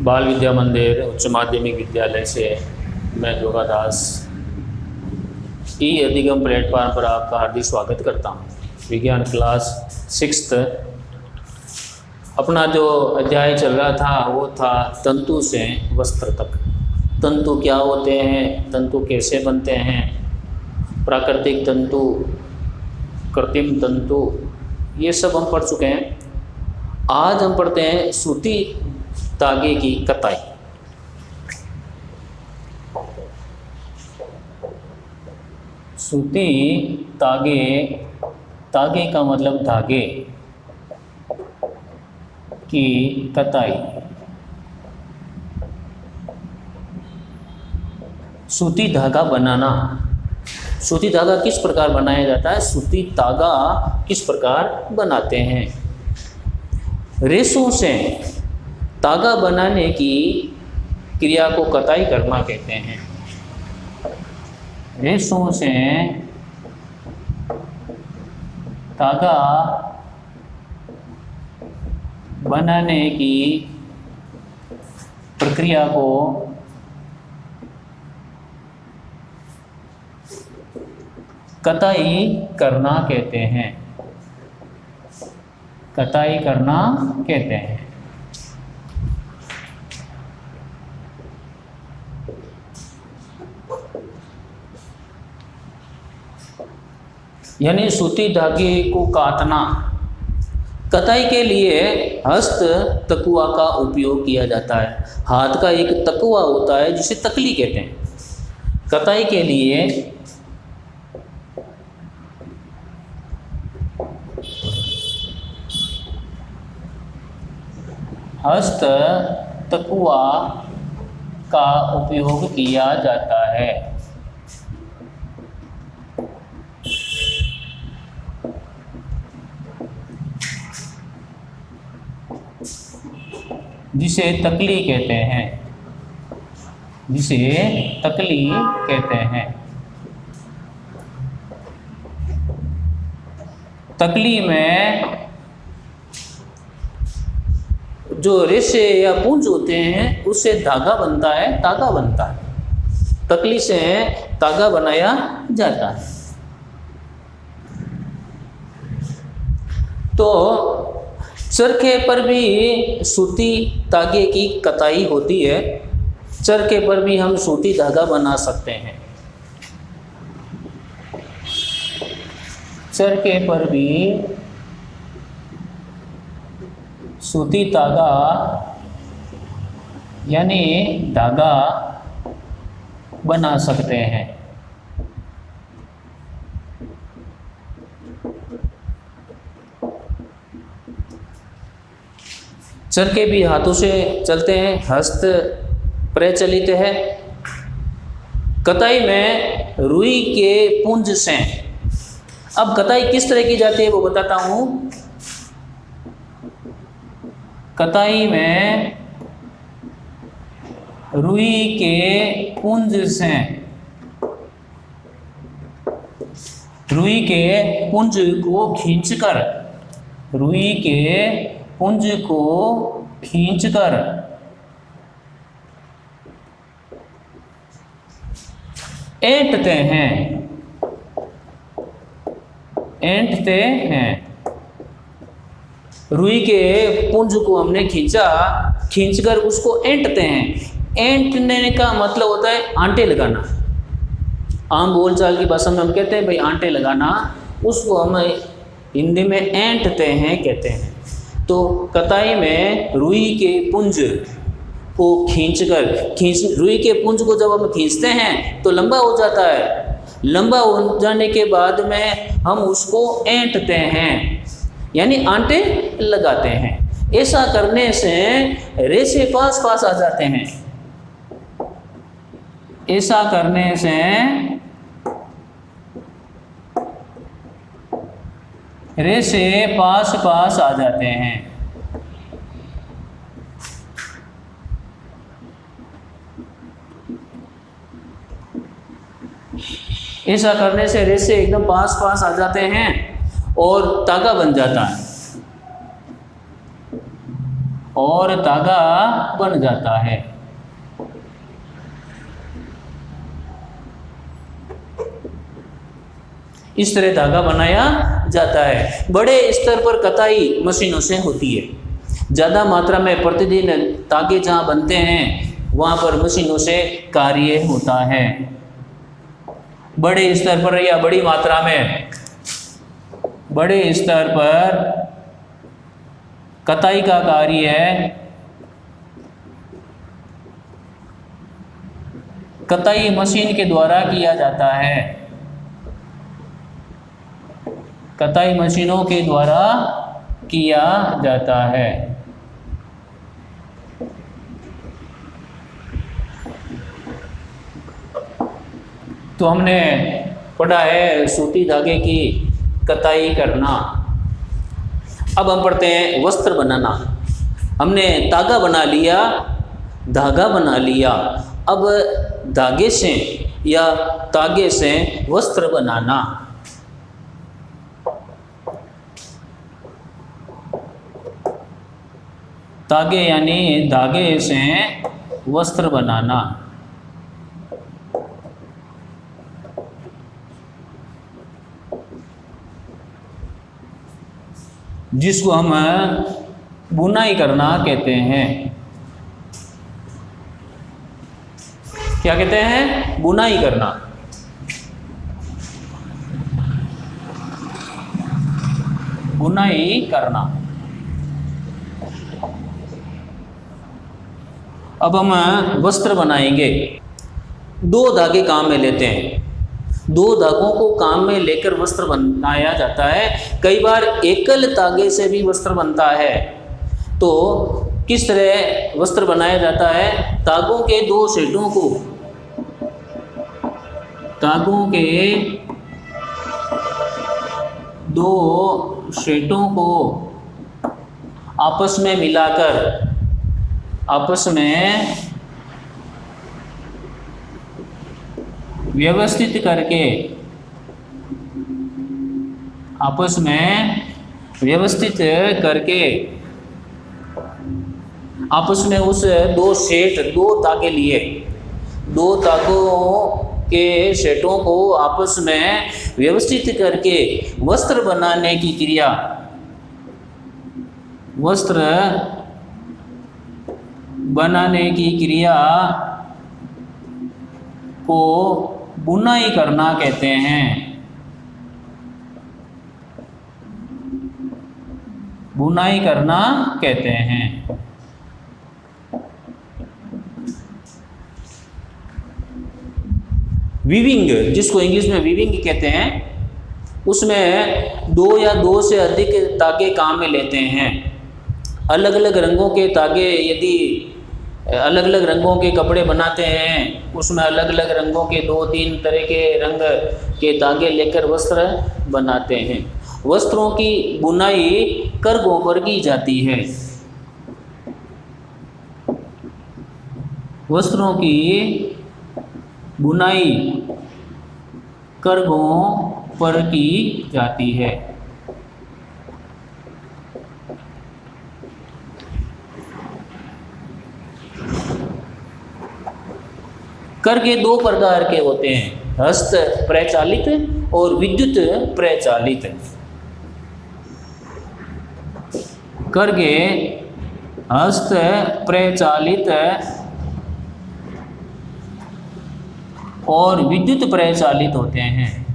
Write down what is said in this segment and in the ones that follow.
बाल विद्या मंदिर उच्च माध्यमिक विद्यालय से मैं जोगा दास ई अधिगम प्लेटफॉर्म पर आपका हार्दिक स्वागत करता हूँ। विज्ञान क्लास 6th अपना जो अध्याय चल रहा था वो था तंतु से वस्त्र तक। तंतु क्या होते हैं, तंतु कैसे बनते हैं, प्राकृतिक तंतु, कृत्रिम तंतु, ये सब हम पढ़ चुके हैं। आज हम पढ़ते हैं सूती धागे की कताई। सूती धागे, धागे का मतलब धागे की कताई। सूती धागा बनाना। सूती धागा किस प्रकार बनाया जाता है, सूती धागा किस प्रकार बनाते हैं। रेशों से धागा बनाने की क्रिया को कताई करना कहते हैं। रेशों से धागा बनाने की प्रक्रिया को कताई करना कहते हैं। कताई करना कहते हैं। यानी सूती धागे को काटना। कताई के लिए हस्त तकुआ का उपयोग किया जाता है। हाथ का एक तकुआ होता है जिसे तकली कहते हैं। कताई के लिए हस्त तकुआ का उपयोग किया जाता है। जिसे तकली कहते हैं, जिसे तकली कहते हैं। तकली में जो रेशे या पुंज होते हैं उससे धागा बनता है, धागा बनता है। तकली से धागा बनाया जाता है। तो चरखे पर भी सूती धागे की कताई होती है। चरखे पर भी हम सूती धागा बना सकते हैं। चरखे पर भी सूती धागा यानी धागा बना सकते हैं। चरखे भी हाथों से चलते हैं, हस्त प्रचलित है। कताई में रुई के पुंज से। अब कताई किस तरह की जाती है वो बताता हूँ। कताई में रुई के पुंज से, रुई के पुंज को खींचकर, रुई के पुंज को खींचकर ऐंठते हैं, ऐंठते हैं। रुई के पुंज को हमने खींचा, खींचकर उसको ऐंठते हैं। ऐंठने का मतलब होता है आंटे लगाना। आम बोलचाल की भाषा में हम कहते हैं भाई आंटे लगाना, उसको हम हिंदी में ऐंठते हैं कहते हैं। तो कताई में रुई के पुंज को रुई के पुंज को जब हम खींचते हैं तो लंबा हो जाता है। लंबा हो जाने के बाद में हम उसको ऐंठते हैं यानी आंटे लगाते हैं। ऐसा करने से रेशे पास पास आ जाते हैं। ऐसा करने से रेशे पास पास आ जाते हैं। ऐसा करने से रेशे एकदम पास पास आ जाते हैं और धागा बन जाता है। और धागा बन जाता है। इस तरह धागा बनाया जाता है। बड़े स्तर पर कताई मशीनों से होती है। ज़्यादा मात्रा में प्रतिदिन धागे जहाँ बनते हैं वहाँ पर मशीनों से कार्य होता है। बड़े स्तर पर या बड़ी मात्रा में, बड़े स्तर पर कताई का कार्य कताई मशीन के द्वारा किया जाता है। कताई मशीनों के द्वारा किया जाता है। तो हमने पढ़ा है सूती धागे की कताई करना। अब हम पढ़ते हैं वस्त्र बनाना। हमने धागा बना लिया, धागा बना लिया। अब धागे से या तागे से वस्त्र बनाना। तागे यानी धागे से वस्त्र बनाना। जिसको हम बुनाई करना कहते हैं। क्या कहते हैं? बुनाई करना। बुनाई करना। अब हम वस्त्र बनाएंगे। दो धागे काम में लेते हैं। दो धागों को काम में लेकर वस्त्र बनाया जाता है। कई बार एकल धागे से भी वस्त्र बनता है। तो किस तरह वस्त्र बनाया जाता है? धागों के दो सेटों को, धागों के दो सेटों को आपस में मिलाकर, आपस में व्यवस्थित करके, आपस में व्यवस्थित करके, आपस में उस दो सेट, दो धागे लिए, दो धागों के सेटों को आपस में व्यवस्थित करके वस्त्र बनाने की क्रिया, वस्त्र बनाने की क्रिया को बुनाई करना कहते हैं। बुनाई करना कहते हैं। वीविंग, जिसको इंग्लिश में वीविंग कहते हैं, उसमें दो या दो से अधिक धागे काम में लेते हैं। अलग अलग रंगों के धागे, यदि अलग अलग रंगों के कपड़े बनाते हैं, उसमें अलग अलग रंगों के दो तीन तरह के रंग के धागे लेकर वस्त्र बनाते हैं। वस्त्रों की बुनाई करघों पर की जाती है। वस्त्रों की बुनाई करघों पर की जाती है। कर के दो प्रकार के होते हैं, हस्त प्रचालित और विद्युत प्रचालित। कर के हस्त प्रचालित और विद्युत प्रचालित होते हैं।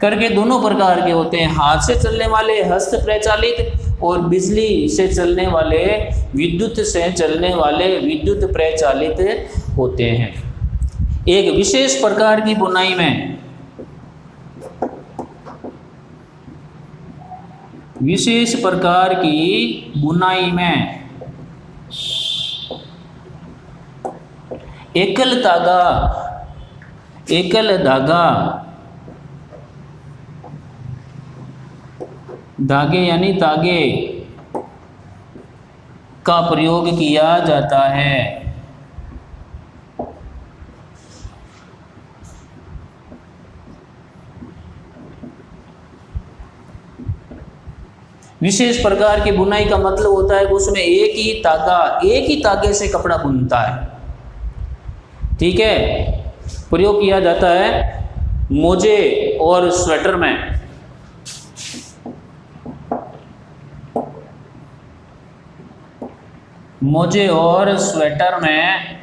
करके दोनों प्रकार के होते हैं, हाथ से चलने वाले हस्त प्रचालित और बिजली से चलने वाले, विद्युत से चलने वाले विद्युत प्रचालित होते हैं। एक विशेष प्रकार की बुनाई में, विशेष प्रकार की बुनाई में एकल धागा धागे यानी तागे का प्रयोग किया जाता है। विशेष प्रकार की बुनाई का मतलब होता है कि उसमें एक ही तागे से कपड़ा बुनता है। ठीक है, प्रयोग किया जाता है मोजे और स्वेटर में। मोजे और स्वेटर में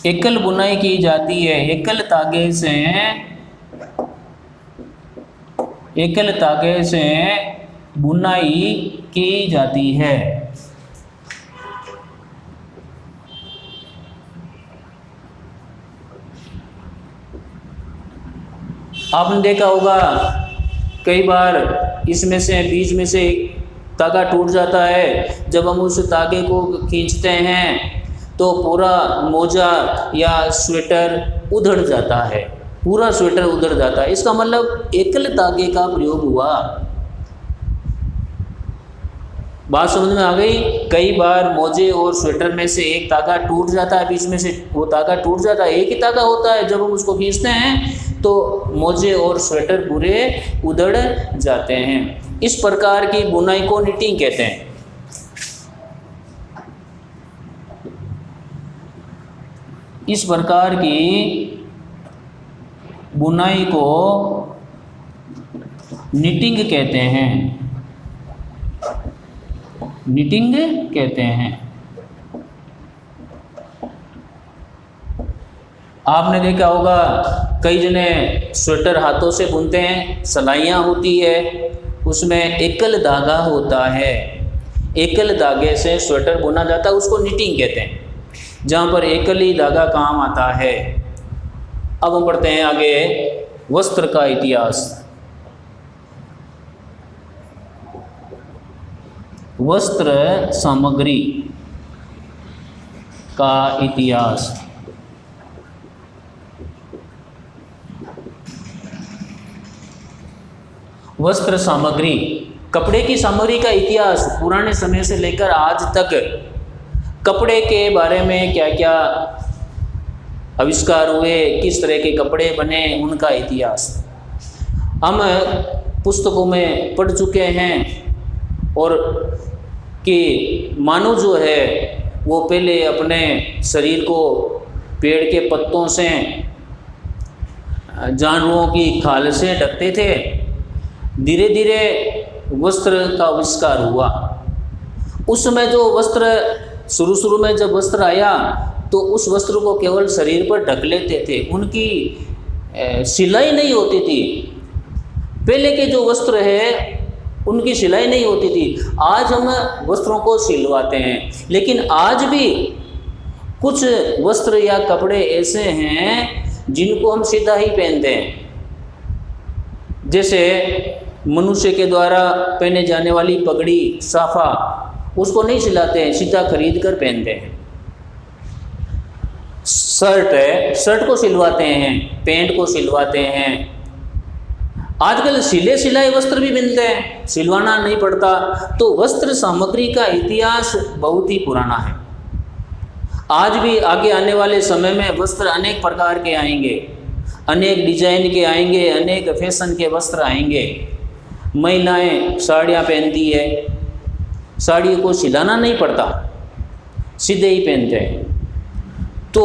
एकल बुनाई की जाती है। एकल तागे से बुनाई की जाती है। आपने देखा होगा कई बार इसमें से बीच में से तागा टूट जाता है, जब हम उस तागे को खींचते हैं तो पूरा मोजा या स्वेटर उधड़ जाता है, पूरा स्वेटर उधड़ जाता है। इसका मतलब एकल तागे का प्रयोग हुआ। बात समझ में आ गई? कई बार मोजे और स्वेटर में से एक तागा टूट जाता है, बीच में से वो तागा टूट जाता है, एक ही तागा होता है, जब हम उसको खींचते हैं तो मोजे और स्वेटर पूरे उधड़ जाते हैं। इस प्रकार की बुनाई को निटिंग कहते हैं। इस प्रकार की बुनाई को निटिंग कहते हैं। निटिंग कहते हैं। आपने देखा होगा कई जने स्वेटर हाथों से बुनते हैं, सिलाइयाँ होती है, उसमें एकल धागा होता है, एकल धागे से स्वेटर बुना जाता है, उसको निटिंग कहते हैं, जहाँ पर एकल ही धागा काम आता है। अब हम पढ़ते हैं आगे वस्त्र का इतिहास। वस्त्र सामग्री का इतिहास। वस्त्र सामग्री, कपड़े की सामग्री का इतिहास पुराने समय से लेकर आज तक कपड़े के बारे में क्या क्या आविष्कार हुए, किस तरह के कपड़े बने, उनका इतिहास हम पुस्तकों में पढ़ चुके हैं। और कि मानव जो है वो पहले अपने शरीर को पेड़ के पत्तों से, जानवरों की खाल से ढकते थे। धीरे धीरे वस्त्र का आविष्कार हुआ। उस समय जो वस्त्र शुरू में जब वस्त्र आया तो उस वस्त्र को केवल शरीर पर ढक लेते थे, उनकी सिलाई नहीं होती थी। पहले के जो वस्त्र है उनकी सिलाई नहीं होती थी। आज हम वस्त्रों को सिलवाते हैं, लेकिन आज भी कुछ वस्त्र या कपड़े ऐसे हैं जिनको हम सीधा ही पहनते हैं। जैसे मनुष्य के द्वारा पहने जाने वाली पगड़ी, साफा, उसको नहीं सिलाते हैं, सीधा खरीद कर पहनते हैं। शर्ट है, शर्ट को सिलवाते हैं, पैंट को सिलवाते हैं। आजकल सिलाए वस्त्र भी मिलते हैं, सिलवाना नहीं पड़ता। तो वस्त्र सामग्री का इतिहास बहुत ही पुराना है। आज भी आगे आने वाले समय में वस्त्र अनेक प्रकार के आएंगे, अनेक डिजाइन के आएंगे, अनेक फैशन के वस्त्र आएंगे। महिलाएं साड़ियाँ पहनती है, साड़ी को सिलाना नहीं पड़ता, सीधे ही पहनते हैं। तो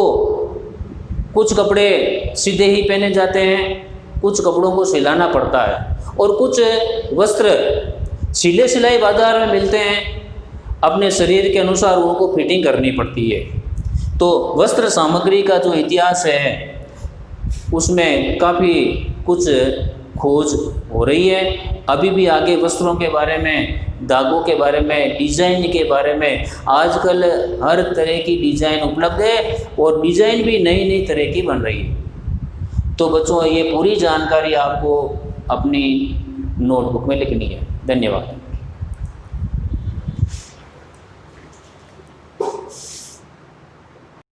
कुछ कपड़े सीधे ही पहने जाते हैं, कुछ कपड़ों को सिलाना पड़ता है, और कुछ वस्त्र सिलाई बाजार में मिलते हैं, अपने शरीर के अनुसार उनको फिटिंग करनी पड़ती है। तो वस्त्र सामग्री का जो इतिहास है उसमें काफ़ी कुछ खोज हो रही है। अभी भी आगे वस्त्रों के बारे में, धागों के बारे में, डिज़ाइन के बारे में आजकल हर तरह की डिज़ाइन उपलब्ध है, और डिज़ाइन भी नई नई तरह की बन रही है। तो बच्चों, ये पूरी जानकारी आपको अपनी नोटबुक में लिखनी है। धन्यवाद।